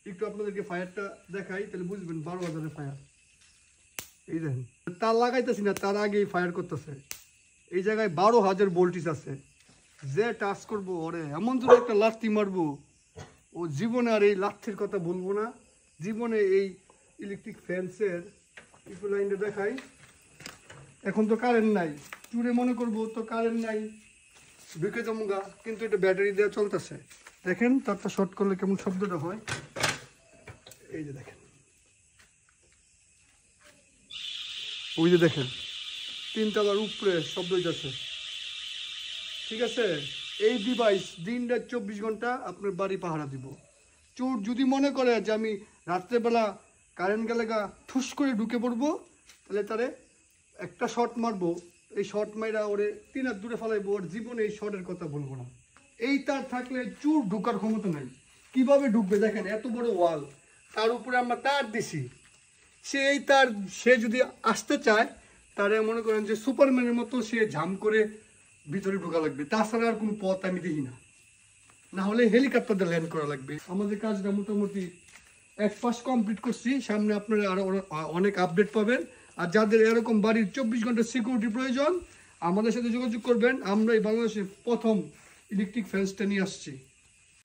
একটু আপনাদেরকে ফায়ারটা দেখাই, তাহলে বুঝবেন 12,000-এর ফায়ার। এই দেখেন, তার লাগাইতেছি না, তার আগেই ফায়ার করতেছে। এই জায়গায় 12,000 ভোল্টেজ আছে। যে টাচ করবো ওরে এমন জোরে একটা লাথি মারবো, ও জীবনে আর এই লাথির কথা বলবো না। জীবনে এই ইলেকট্রিক ফ্যান্সের একটু লাইনটা দেখাই। এখন তো কারেন্ট নাই, চুরে মনে করবো তো কারেন্ট নাই, ঢুকে জমুগা, কিন্তু এটা ব্যাটারি দেওয়া চলতেছে। দেখেন তারটা শর্ট করলে কেমন শব্দটা হয়। এই যে দেখেন, ওই যে দেখেন 3 তলার উপরে শব্দ হইতেছে। ঠিক আছে, এই ডিভাইস দিন রাত 24 ঘন্টা আপনার বাড়ি পাহারা দিব। চোর যদি মনে করে যে আমি রাত্রেবেলা কারেন্ট গেলে ঠুস করে ঢুকে পড়বো, তাহলে তারে একটা শর্ট মারবো, এই শর্ট মাইরা ওরে 3 হাত দূরে ফেলাইবো। ওর জীবনে এই শর্টের কথা বলবো না। এই তার থাকলে চোর ঢুকার ক্ষমতা নাই। কিভাবে ঢুকবে দেখেন, এত বড় ওয়াল, তার উপরে আমরা তার দিছি। সে যদি আসতে চায়, তারে মনে করেন যে সুপারম্যানের মতো সে ঝাম করে ভিতরে ঢোকা লাগবে, তাছাড়া আর কোনো পথ আমি দেখি না। না হলে হেলিকপ্টার দিয়ে ল্যান্ড করা লাগবে। আমাদের কাজটা মোটামুটি এক পাশ কমপ্লিট করছি। সামনে আপনারা আরো অনেক আপডেট পাবেন। আর যাদের এরকম বাড়ির 24 ঘন্টা সিকিউরিটি প্রয়োজন, আমাদের সাথে যোগাযোগ করবেন। আমরা এই বাংলাদেশের প্রথম ইলেকট্রিক ফেন্সটা নিয়ে আসছি।